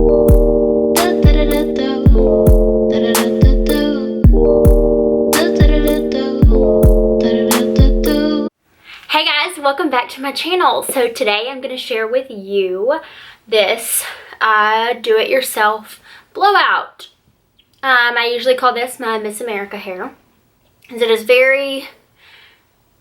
Hey guys, welcome back to my channel. So today I'm going to share with you this do-it-yourself blowout. I usually call this my Miss America hair, as it is very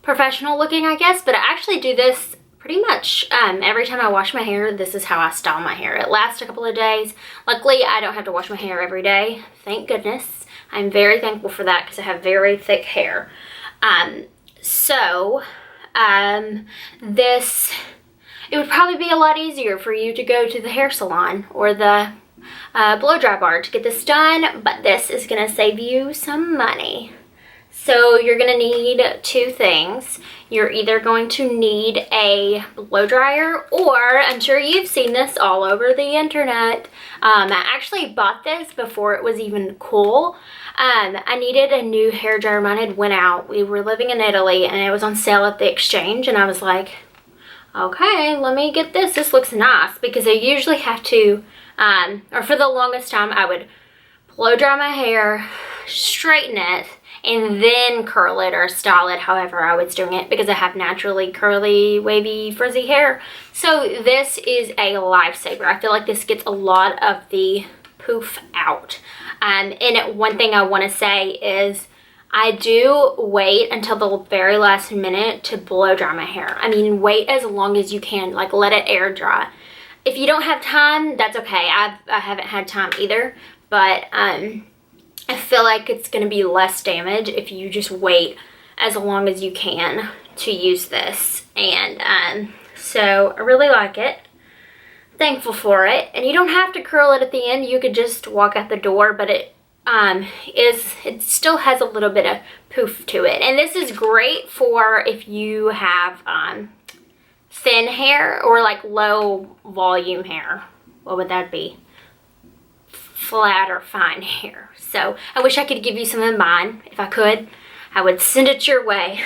professional looking, I guess, but I actually do this pretty much every time I wash my hair. This is how I style my hair. It lasts a couple of days. Luckily, I don't have to wash my hair every day. Thank goodness. I'm very thankful for that because I have very thick hair. It would probably be a lot easier for you to go to the hair salon or the blow dry bar to get this done, but this is going to save you some money. So you're going to need two things. You're either going to need a blow dryer, or I'm sure you've seen this all over the internet. I actually bought this before it was even cool. I needed a new hair dryer. Mine had went out. We were living in Italy and it was on sale at the exchange, and I was like, okay, let me get this. This looks nice, because I usually have to, or for the longest time, I would blow dry my hair, straighten it, and then curl it or style it however I was doing it, because I have naturally curly, wavy, frizzy hair. So this is a lifesaver. I feel like this gets a lot of the poof out. And one thing I want to say is I do wait until the very last minute to blow dry my hair. I mean, wait as long as you can, like let it air dry. If you don't have time, that's okay. I haven't had time either, but I feel like it's going to be less damage if you just wait as long as you can to use this. And so I really like it. Thankful for it. And you don't have to curl it at the end. You could just walk out the door, but it still has a little bit of poof to it. And this is great for if you have thin hair or like low volume hair. What would that be? Flat or fine hair. So I wish I could give you some of mine. If I could, I would send it your way.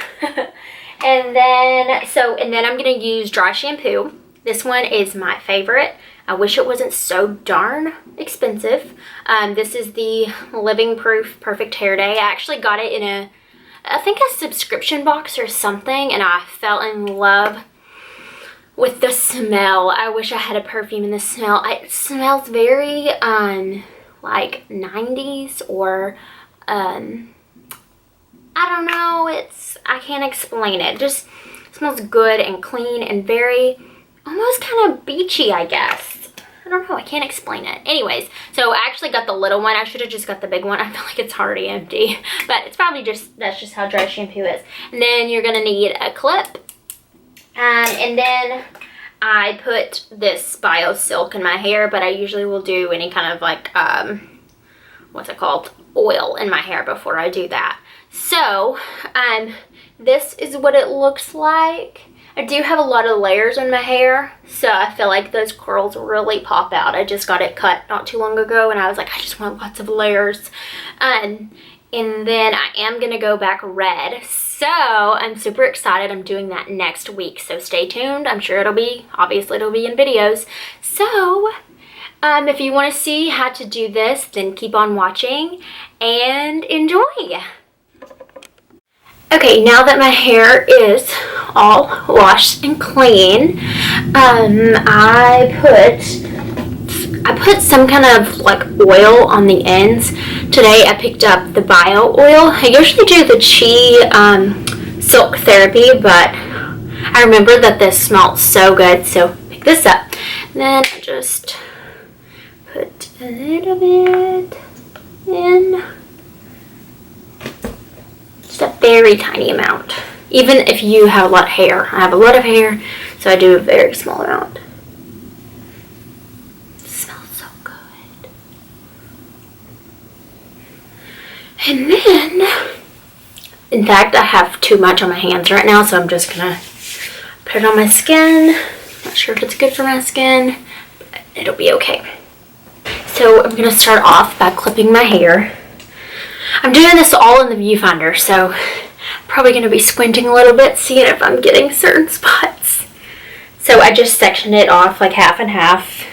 and then I'm gonna use dry shampoo. This one is my favorite. I wish it wasn't so darn expensive. This is the Living Proof Perfect Hair Day. I actually got it in I think a subscription box or something, and I fell in love with the smell. I wish I had a perfume in the smell. It smells very like 90s or I don't know, I can't explain it. It just smells good and clean and very almost kind of beachy, I guess. I don't know, I can't explain it. Anyways, so I actually got the little one. I should have just got the big one. I feel like it's already empty, but it's probably that's just how dry shampoo is. And then you're gonna need a clip. And then I put this Bio Silk in my hair, but I usually will do any kind of like, what's it called? Oil in my hair before I do that. So, this is what it looks like. I do have a lot of layers in my hair, so I feel like those curls really pop out. I just got it cut not too long ago, and I was like, I just want lots of layers. And then I am gonna go back red. So I'm super excited. I'm doing that next week, so stay tuned. I'm sure obviously it'll be in videos. So if you want to see how to do this, then keep on watching and enjoy. Okay, now that my hair is all washed and clean, I put some kind of like oil on the ends. Today I picked up the bio oil. I usually do the Silk Therapy, but I remember that this smelled so good, so pick this up. And then I just put a little bit in. Just a very tiny amount. Even if you have a lot of hair. I have a lot of hair, so I do a very small amount. It smells so good. And then, in fact, I have too much on my hands right now, so I'm just gonna put it on my skin. Not sure if it's good for my skin, but it'll be okay. So I'm gonna start off by clipping my hair. I'm doing this all in the viewfinder, so I'm probably going to be squinting a little bit, seeing if I'm getting certain spots. So I just sectioned it off like half and half,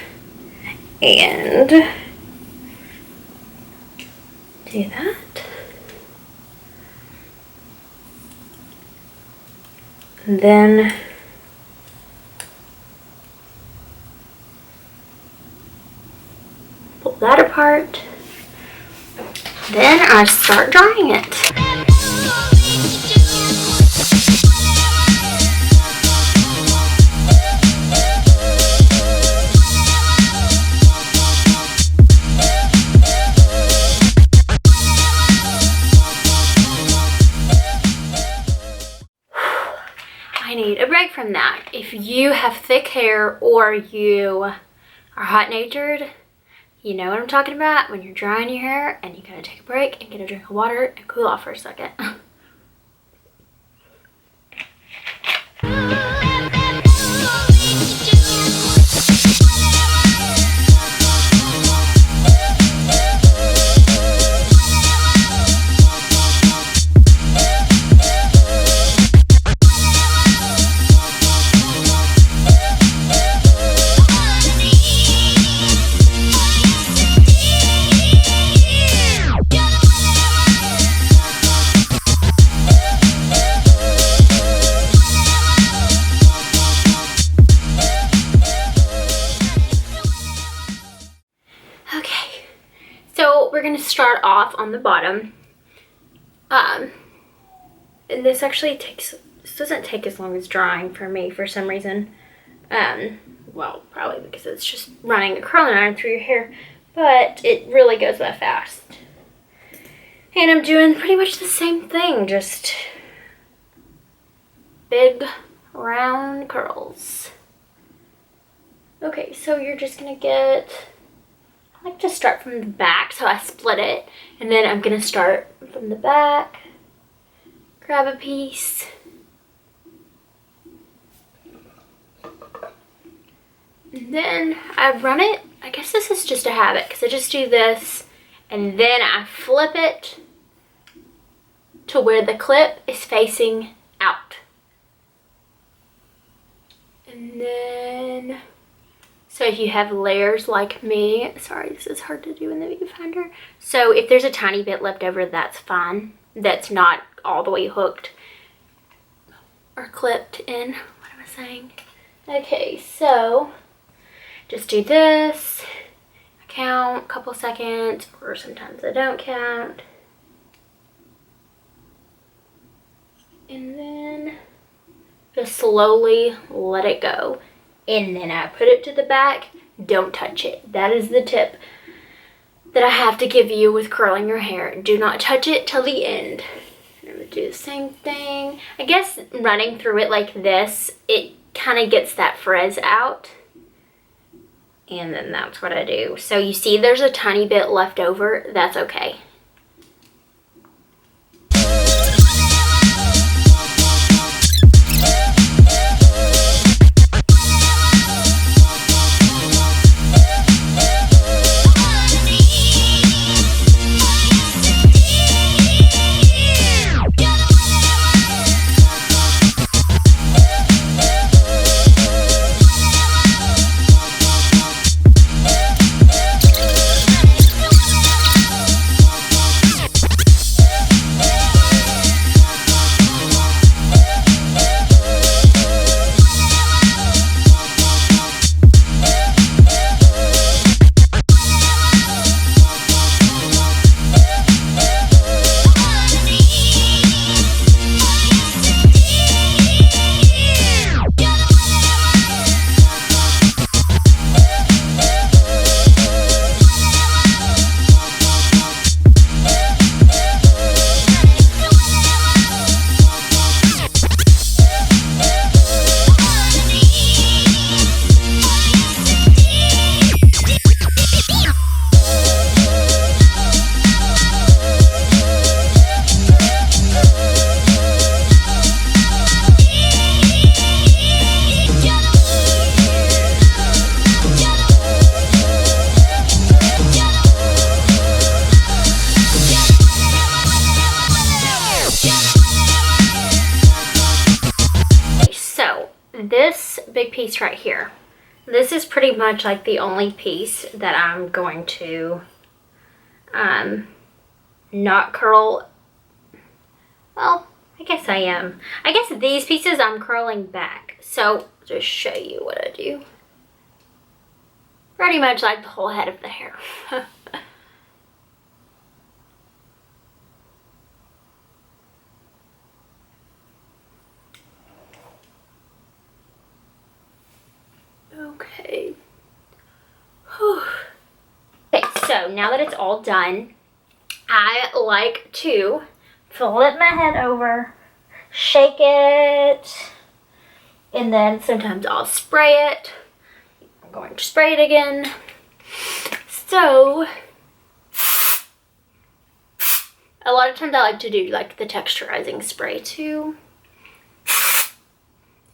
And do that. And then pull that apart. Then I start drying it. I need a break from that. If you have thick hair or you are hot-natured, you know what I'm talking about when you're drying your hair and you gotta take a break and get a drink of water and cool off for a second. We're going to start off on the bottom. And this actually doesn't take as long as drying for me for some reason. Well, probably because it's just running a curling iron through your hair, but it really goes that fast. And I'm doing pretty much the same thing, just big round curls. Okay, so you're just going to get... I like to start from the back, so I split it, and then I'm going to start from the back, grab a piece, and then I run it. I guess this is just a habit, because I just do this, and then I flip it to where the clip is facing out. And then... So if you have layers like me, sorry, this is hard to do in the viewfinder. So if there's a tiny bit left over, that's fine. That's not all the way hooked or clipped in. What am I saying? Okay, so just do this. I count a couple seconds, or sometimes I don't count. And then just slowly let it go. And then I put it to the back. Don't touch it. That is the tip that I have to give you with curling your hair. Do not touch it till the end. And I'm going to do the same thing. I guess running through it like this, it kind of gets that frizz out. And then that's what I do. So you see there's a tiny bit left over. That's okay. This big piece right here, This is pretty much like the only piece that I'm going to not curl. Well, I guess I am. I guess these pieces I'm curling back. So just show you what I do. Pretty much like the whole head of the hair. Okay. Whew. Okay, so now that it's all done, I like to flip my head over, shake it, and then sometimes I'll spray it. I'm going to spray it again. So, a lot of times I like to do like the texturizing spray too.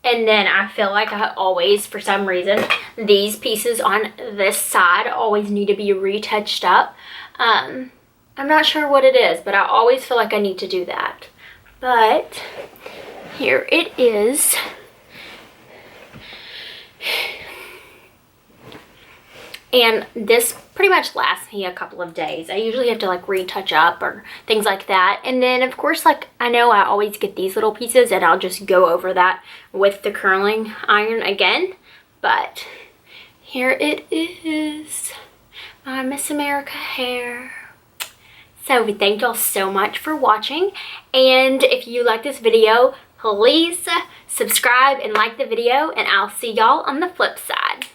And then I feel like I always, for some reason, these pieces on this side always need to be retouched up. I'm not sure what it is, but I always feel like I need to do that. But here it is. And this pretty much lasts me a couple of days. I usually have to like retouch up or things like that. And then of course, like I know I always get these little pieces and I'll just go over that with the curling iron again. But here it is, my Miss America hair. So thank y'all so much for watching. And if you like this video, please subscribe and like the video, and I'll see y'all on the flip side.